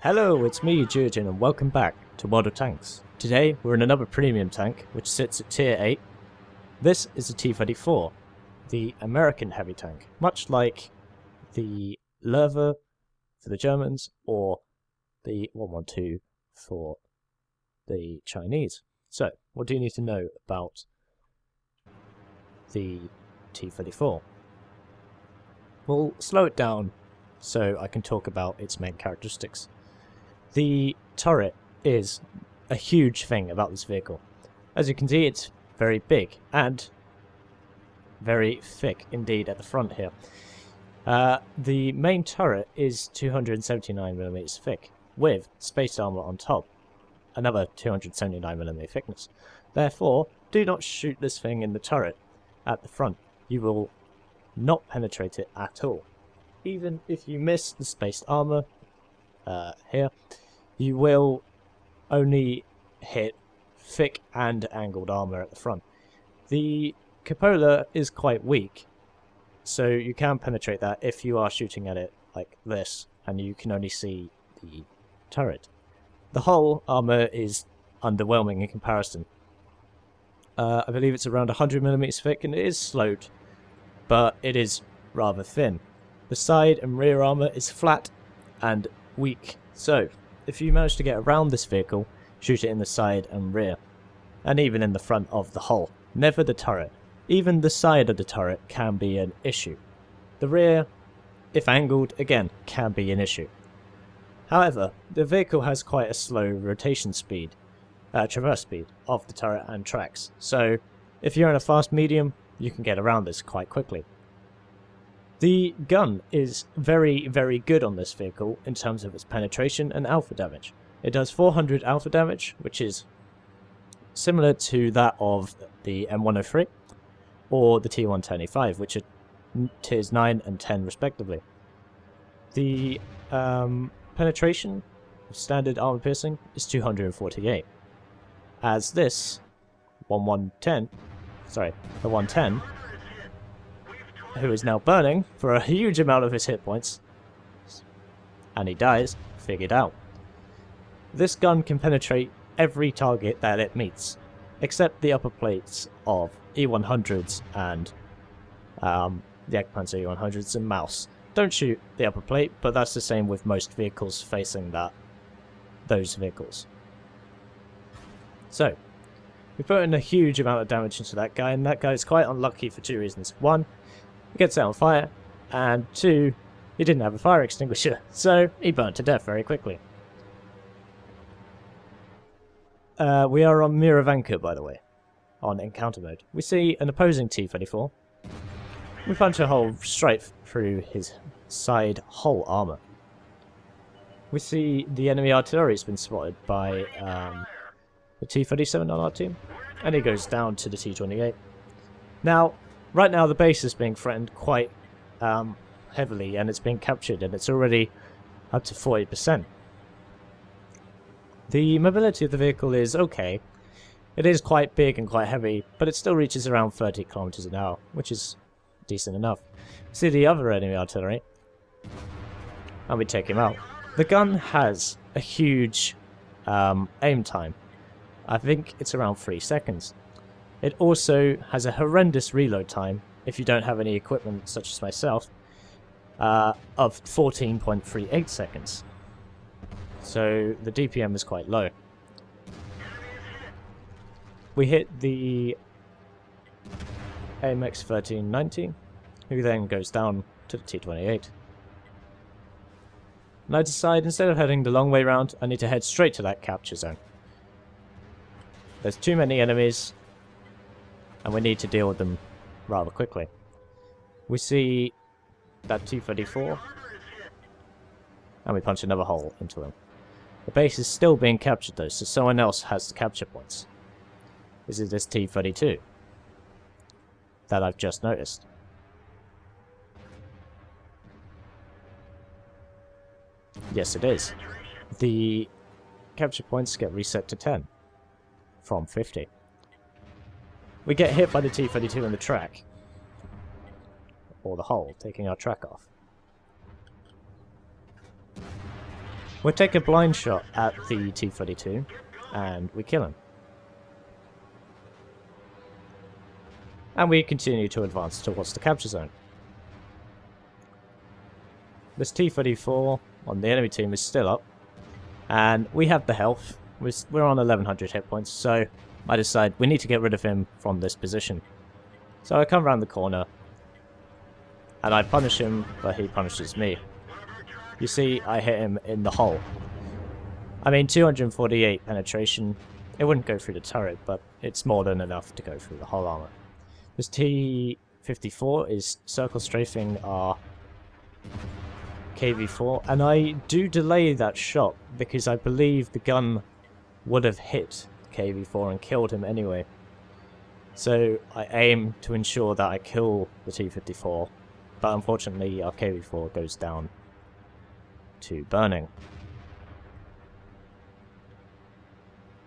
Hello, it's me, Geogen, and welcome back to World of Tanks. Today, we're in another premium tank, which sits at tier 8. This is a T34, the American heavy tank, much like the Slugger for the Germans, or the 112 for the Chinese. So, what do you need to know about the T34? We'll slow it down so I can talk about its main characteristics. The turret is a huge thing about this vehicle. As you can see, it's very big and very thick indeed at the front here. The main turret is 279mm thick, with space armor on top, another 279mm thickness. Therefore, do not shoot this thing in the turret at the front. You will not penetrate it at all. Even if you miss the spaced armor here, you will only hit thick and angled armor at the front. The cupola is quite weak, so you can penetrate that if you are shooting at it like this and you can only see the turret. The hull armor is underwhelming in comparison. I believe it's around 100mm thick and it is slowed, but it is rather thin. The side and rear armor is flat and weak, so if you manage to get around this vehicle, shoot it in the side and rear, and even in the front of the hull, never the turret. Even the side of the turret can be an issue. The rear, if angled, again, can be an issue. However, the vehicle has quite a slow rotation speed, traverse speed of the turret and tracks, so if you're in a fast medium, you can get around this quite quickly. The gun is very, very good on this vehicle in terms of its penetration and alpha damage. It does 400 alpha damage, which is similar to that of the M103 or the T135, which are tiers 9 and 10 respectively. The penetration of standard armor piercing is 248, as this the 110, who is now burning for a huge amount of his hit points, and he dies, figured out. This gun can penetrate every target that it meets, except the upper plates of E100s and the Jagdpanzer E100s and Maus. Don't shoot the upper plate, but that's the same with most vehicles facing those vehicles. So, we put in a huge amount of damage into that guy, and that guy is quite unlucky for two reasons. One, he gets set on fire, and two, he didn't have a fire extinguisher, so he burnt to death very quickly. We are on Miravanka, by the way, on encounter mode. We see an opposing T34. We punch a hole straight through his side hull armor. We see the enemy artillery has been spotted by the T37 on our team, and he goes down to the T28. Now, right now the base is being threatened quite heavily, and it's being captured, and it's already up to 40%. The mobility of the vehicle is okay. It is quite big and quite heavy, but it still reaches around 30 kilometers an hour, which is decent enough. See the other enemy artillery, and we take him out. The gun has a huge aim time. I think it's around 3 seconds. It also has a horrendous reload time, if you don't have any equipment such as myself, of 14.38 seconds. So the DPM is quite low. We hit the AMX 1390, who then goes down to the T28. And I decide, instead of heading the long way round, I need to head straight to that capture zone. There's too many enemies, and we need to deal with them rather quickly. We see that T34, and we punch another hole into him. The base is still being captured though, so someone else has the capture points. This is this T32 that I've just noticed. Yes, it is. The capture points get reset to 10 from 50. We get hit by the T32 in the track, or the hull, taking our track off. We'll take a blind shot at the T-32 and we kill him. And we continue to advance towards the capture zone. This T-34 on the enemy team is still up, and we have the health. We're on 1100 hit points, so I decide we need to get rid of him from this position. So I come around the corner, and I punish him, but he punishes me. You see, I hit him in the hull. I mean, 248 penetration, it wouldn't go through the turret, but it's more than enough to go through the hull armor. This T-54 is circle strafing our KV-4, and I do delay that shot because I believe the gun would have hit KV-4 and killed him anyway. So I aim to ensure that I kill the T-54, but unfortunately our KV-4 goes down to burning.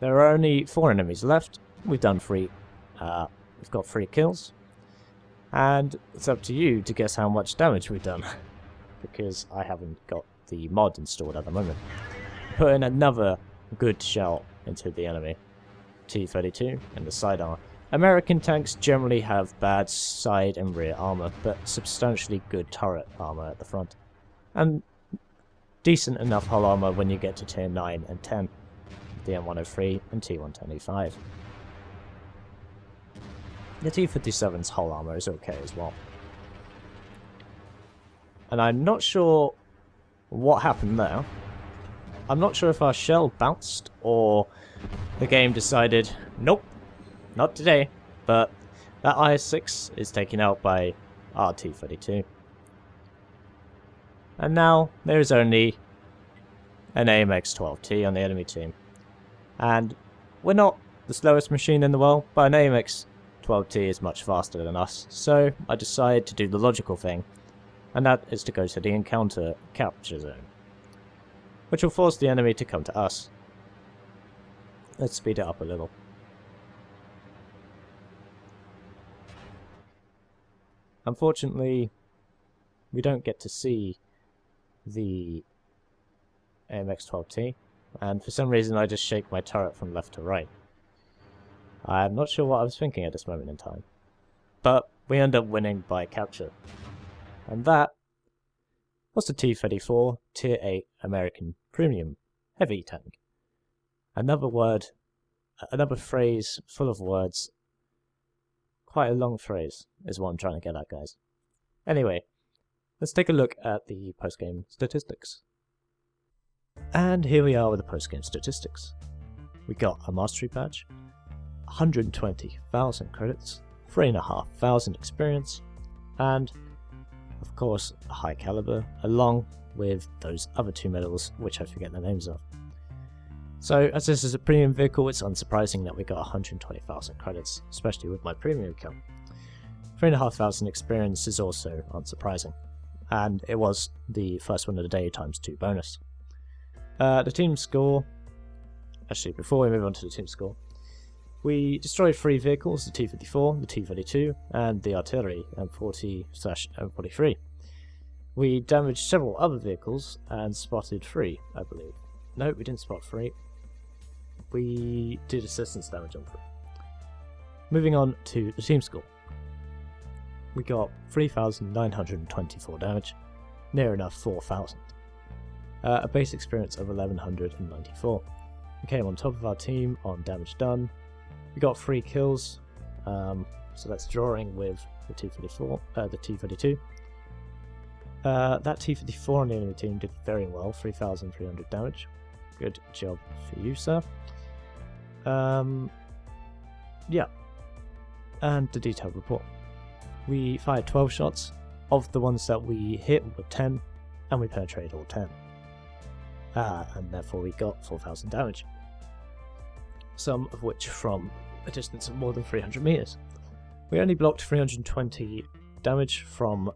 There are only 4 enemies left. We've done 3. We've got 3 kills. And it's up to you to guess how much damage we've done. Because I haven't got the mod installed at the moment. Put in another good shell into the enemy. T-32 and the side armor. American tanks generally have bad side and rear armor, but substantially good turret armor at the front. And decent enough hull armor when you get to tier 9 and 10. The M103 and T125. The T-57's hull armor is okay as well. And I'm not sure what happened there. I'm not sure if our shell bounced or the game decided, nope, not today. But that IS-6 is taken out by our T-32. And now there is only an AMX-12T on the enemy team. And we're not the slowest machine in the world, but an AMX-12T is much faster than us. So I decide to do the logical thing, and that is to go to the encounter capture zone, which will force the enemy to come to us. Let's speed it up a little. Unfortunately, we don't get to see the AMX-12T, and for some reason I just shake my turret from left to right. I'm not sure what I was thinking at this moment in time, but we end up winning by capture. And that was the T34 Tier 8 American Premium Heavy Tank. Another phrase full of words. Quite a long phrase is what I'm trying to get at, guys. Anyway, let's take a look at the post-game statistics. And here we are with the post-game statistics. We got a Mastery Badge, 120,000 credits, 3,500 experience, and of course a high caliber, along with those other 2 medals which I forget the names of. So as this is a premium vehicle, it's unsurprising that we got 120,000 credits, especially with my premium account. 3,500 experience is also unsurprising, and it was the first one of the day times 2 bonus. The team score, actually before we move on to the team score, we destroyed 3 vehicles, the T-54, the T-32 and the artillery M40/M43. We damaged several other vehicles and spotted 3, I believe. No, we didn't spot 3. We did assistance damage on 3. Moving on to the team score. We got 3,924 damage, near enough 4,000. A base experience of 1,194. We came on top of our team on damage done. We got 3 kills, so that's drawing with the T-34, the T-32. That T-54 on the enemy team did very well, 3,300 damage. Good job for you, sir. Yeah, and the detailed report. We fired 12 shots. Of the ones that we hit were 10, and we penetrated all 10. And therefore we got 4,000 damage. Some of which from a distance of more than 300 meters. We only blocked 320 damage from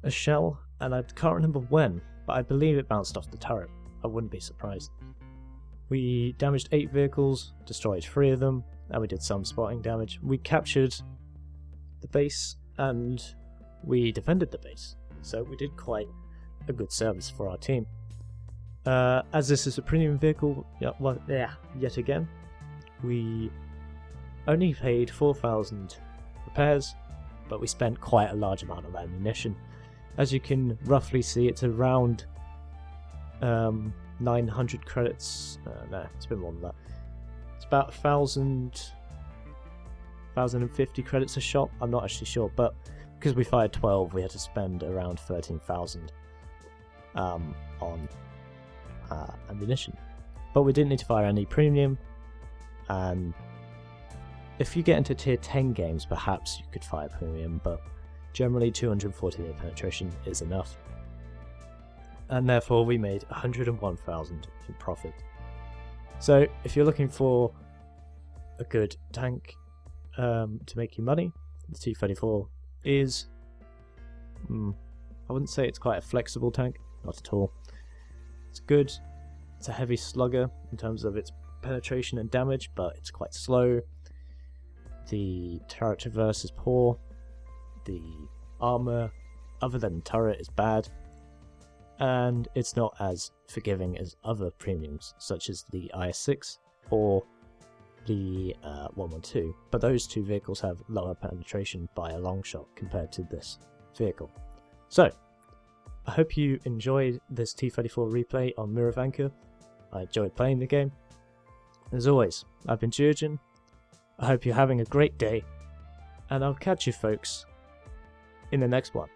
a shell, and I can't remember when, but I believe it bounced off the turret. I wouldn't be surprised. We damaged 8 vehicles, destroyed 3 of them, and we did some spotting damage. We captured the base, and we defended the base, so we did quite a good service for our team. As this is a premium vehicle, yet again, we only paid 4,000 repairs, but we spent quite a large amount of ammunition. As you can roughly see, it's around 900 credits. No, it's a bit more than that. It's about 1,050 credits a shot. I'm not actually sure, but because we fired 12, we had to spend around 13,000 on ammunition. But we didn't need to fire any premium, and if you get into tier 10 games, perhaps you could fire premium, but generally 248 penetration is enough. And therefore we made 101,000 in profit. So if you're looking for a good tank to make you money, the T34 is, I wouldn't say it's quite a flexible tank, not at all. It's good. It's a heavy slugger in terms of its penetration and damage, but it's quite slow. The turret traverse is poor. The armor, other than turret, is bad. And it's not as forgiving as other premiums, such as the IS-6 or the 112. But those two vehicles have lower penetration by a long shot compared to this vehicle. So, I hope you enjoyed this T34 replay on Mirror of Anchor. I enjoyed playing the game. As always, I've been Geogen. I hope you're having a great day, and I'll catch you folks in the next one.